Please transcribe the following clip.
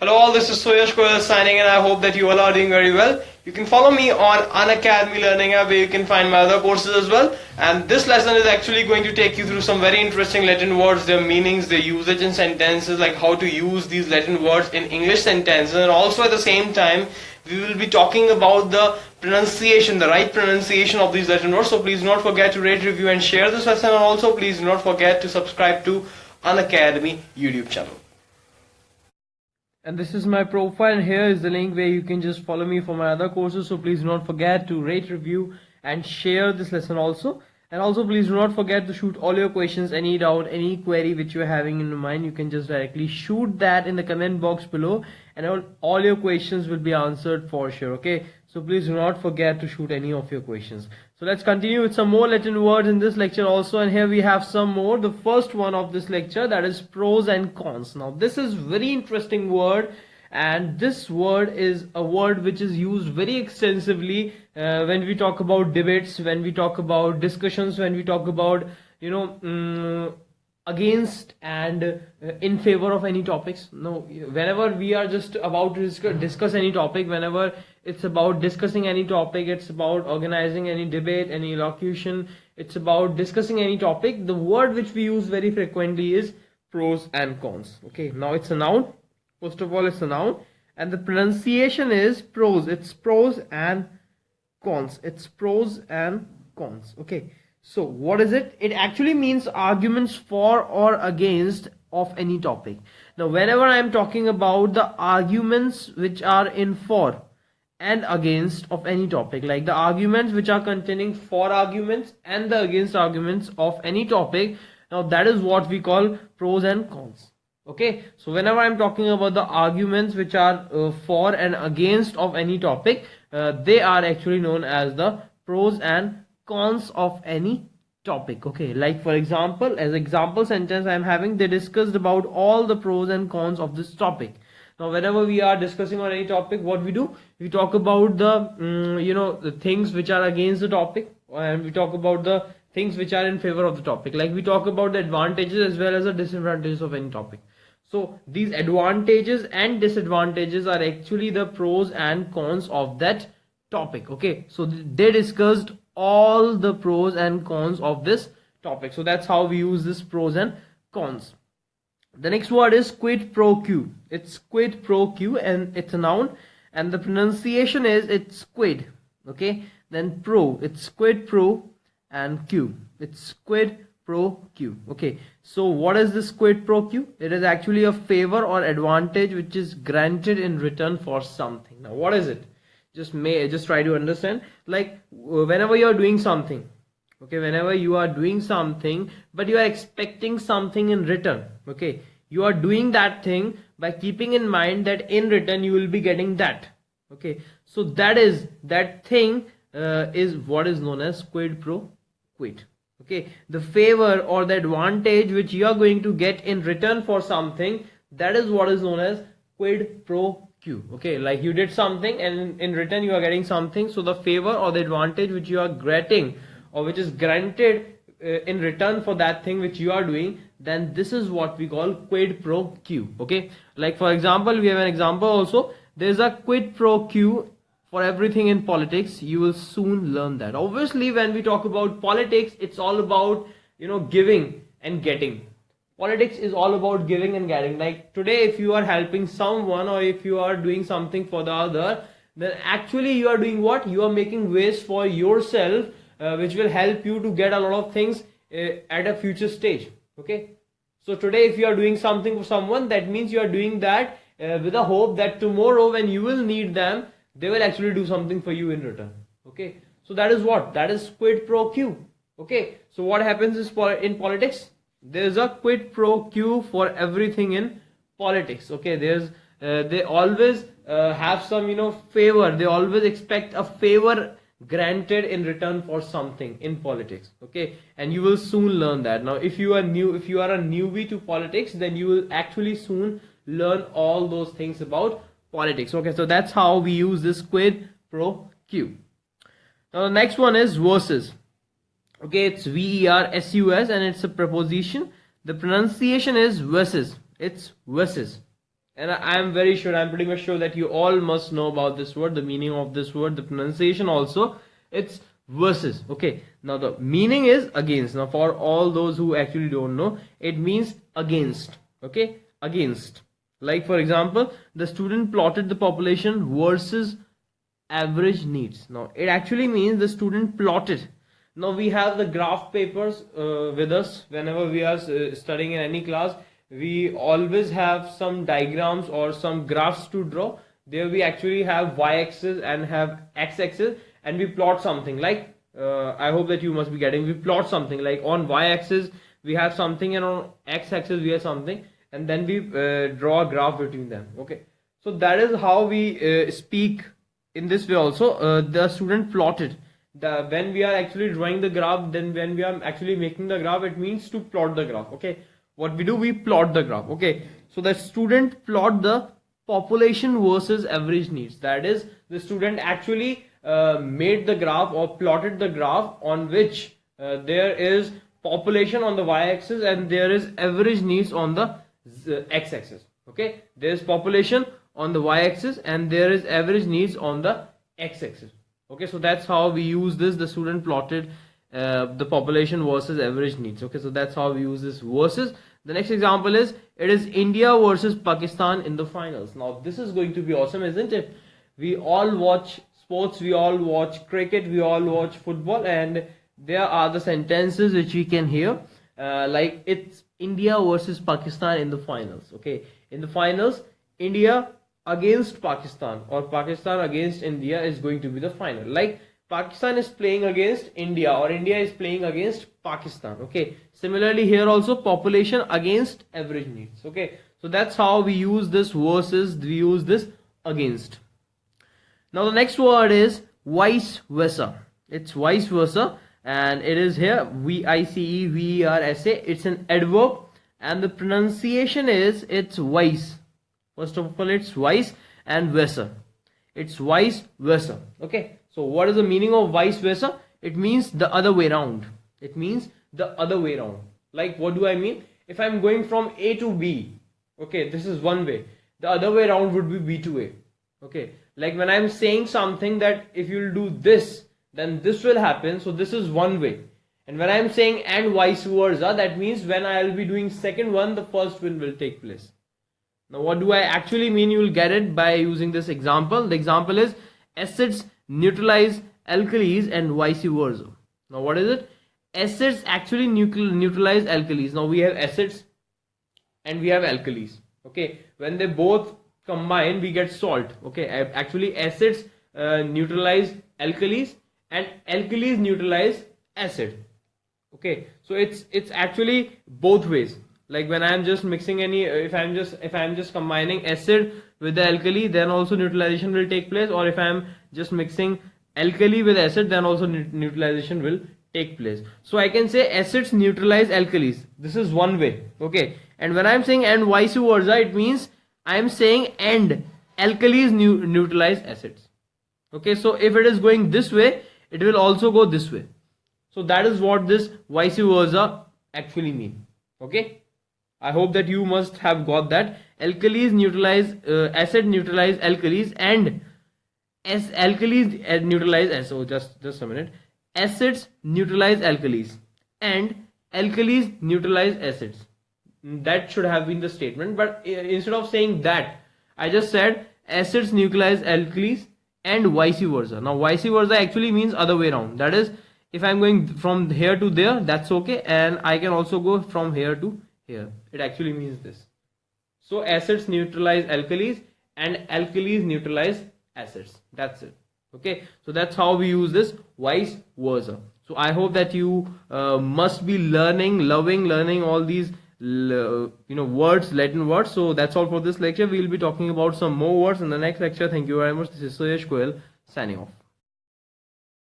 Hello all, this is Suyash Goyal signing and I hope that you all are doing very well. You can follow me on Unacademy Learning app where you can find my other courses as well. And this lesson is actually going to take you through some very interesting Latin words, their meanings, their usage in sentences, like how to use these Latin words in English sentences. And also at the same time, we will be talking about the pronunciation, the right pronunciation of these Latin words. So please do not forget to rate, review and share this lesson. And also please do not forget to subscribe to Unacademy YouTube channel. And this is my profile, and here is the link where you can just follow me for my other courses. So please do not forget to rate, review and share this lesson also. And also please do not forget to shoot all your questions, any doubt, any query which you are having in your mind. You can just directly shoot that in the comment box below and all your questions will be answered for sure. Okay, so please do not forget to shoot any of your questions. So let's continue with some more Latin words in this lecture also, and here we have some more. The first one of this lecture, that is pros and cons. Now this is very interesting word, and this word is a word which is used very extensively when we talk about debates, when we talk about discussions, when we talk about against and in favor of any topics. No, whenever we are just about to discuss any topic, whenever it's about discussing any topic, it's about organizing any debate, any elocution, it's about discussing any topic, the word which we use very frequently is pros and cons. Okay, now it's a noun. First of all, it's a noun, and the pronunciation is pros. It's pros and cons. It's pros and cons. Okay, so what is it? It actually means arguments for or against of any topic. Now whenever I am talking about the arguments which are in for and against of any topic, like the arguments which are containing for arguments and the against arguments of any topic, now that is what we call pros and cons. Okay, so whenever I'm talking about the arguments which are for and against of any topic, they are actually known as the pros and cons of any topic. Okay, like for example, as example sentence I'm having, they discussed about all the pros and cons of this topic. Now whenever we are discussing on any topic, what we do, we talk about the the things which are against the topic, and we talk about the things which are in favor of the topic. Like we talk about the advantages as well as the disadvantages of any topic. So these advantages and disadvantages are actually the pros and cons of that topic. Okay, so they discussed all the pros and cons of this topic. So that's how we use this pros and cons. The next word is quid pro quo. It's quid pro quo, and it's a noun, and the pronunciation is it's quid. Okay, then pro, it's quid pro, and quo, it's quid pro quo. Okay, so what is this quid pro quo? It is actually a favor or advantage which is granted in return for something. Now what is it? Just try to understand. Like whenever you are doing something, okay, whenever you are doing something but you are expecting something in return, okay, you are doing that thing by keeping in mind that in return you will be getting that. Okay, so that thing is what is known as quid pro quid. Okay, the favor or the advantage which you are going to get in return for something, that is what is known as quid pro quo. Okay, like you did something and in return you are getting something. So the favor or the advantage which you are getting or which is granted in return for that thing which you are doing, then this is what we call quid pro quo. Okay, like for example, we have an example also. There is a quid pro quo for everything in politics. You will soon learn that. Obviously when we talk about politics, it's all about giving and getting. Politics is all about giving and getting. Like today, if you are helping someone or if you are doing something for the other, then actually you are doing what? You are making ways for yourself, which will help you to get a lot of things at a future stage. Okay, so today if you are doing something for someone, that means you are doing that with a hope that tomorrow when you will need them, they will actually do something for you in return. Okay, so that is what? That is quid pro quo. Okay, so what happens is in politics, there is a quid pro quo for everything in politics. Okay, they always have some favor. They always expect a favor granted in return for something in politics. Okay, and you will soon learn that. Now if you are a newbie to politics, then you will actually soon learn all those things about politics. Okay, so that's how we use this quid pro quo. Now the next one is versus. Okay, it's versus and it's a preposition. The pronunciation is versus. It's versus. And I am very sure, I'm pretty much sure that you all must know about this word, the meaning of this word, the pronunciation also. It's versus. Okay, now the meaning is against. Now for all those who actually don't know, it means against. Okay, against. Like for example, the student plotted the population versus average needs. Now it actually means the student plotted. Now we have the graph papers with us whenever we are studying in any class. We always have some diagrams or some graphs to draw. There we actually have y-axis and have x-axis, and we plot something like I hope that you must be getting. We plot something like on y-axis we have something, and on x-axis we have something, and then we draw a graph between them. Okay, so that is how we speak in this way also. The student plotted. When we are actually drawing the graph, then when we are actually making the graph, it means to plot the graph. Okay, what we do, we plot the graph. Okay, so the student plot the population versus average needs. That is, the student actually made the graph or plotted the graph on which there is population on the y-axis and there is average needs on the x-axis. Okay, there is population on the y-axis and there is average needs on the x-axis. Okay, so that's how we use this. The student plotted the population versus average needs. Okay, so that's how we use this versus. The next example is, it is India versus Pakistan in the finals. Now this is going to be awesome, isn't it? We all watch sports, we all watch cricket, we all watch football, and there are the sentences which we can hear like it's India versus Pakistan in the finals. Okay, in the finals, India against Pakistan or Pakistan against India is going to be the final. Like Pakistan is playing against India or India is playing against Pakistan. Okay, similarly here also, population against average needs. Okay, so that's how we use this versus, we use this against. Now the next word is vice versa. It's vice versa, and it is here viceversa. It's an adverb, and the pronunciation is, it's vice. First of all, it's vice and versa. It's vice versa. Okay, so what is the meaning of vice versa? It means the other way around. It means the other way around. Like, what do I mean? If I'm going from A to B, okay, this is one way. The other way around would be B to A. Okay, like when I'm saying something that if you'll do this, then this will happen. So this is one way. And when I'm saying and vice versa, that means when I'll be doing second one, the first one will take place. Now what do I actually mean? You will get it by using this example. The example is, acids neutralize alkalis and vice versa. Now what is it? Acids actually neutralize alkalis. Now we have acids and we have alkalis. Okay, when they both combine, we get salt. Okay, actually acids neutralize alkalis and alkalis neutralize acid. Okay, so it's actually both ways. Like when I am just mixing any, if I am just combining acid with the alkali, then also neutralization will take place. Or if I am just mixing alkali with acid, then also neutralization will take place. So I can say acids neutralize alkalis. This is one way. Okay, and when I am saying and vice versa, it means I am saying and alkalis neutralize acids. Okay, so if it is going this way, it will also go this way. So that is what this vice versa actually mean. Okay, I hope that you must have got that. Alkalis neutralize acid neutralize alkalis, and alkalis neutralize acid. So just a minute. Acids neutralize alkalis and alkalis neutralize acids. That should have been the statement, but instead of saying that, I just said acids neutralize alkalis and vice versa. Now vice versa actually means other way around. That is, if I'm going from here to there, that's okay, and I can also go from here to here. It actually means this. So acids neutralize alkalis and alkalis neutralize acids. That's it. Okay, so that's how we use this vice versa. So I hope that you must be learning all these words, Latin words. So that's all for this lecture. We'll be talking about some more words in the next lecture. Thank you very much. This is Suyash Goyal signing off.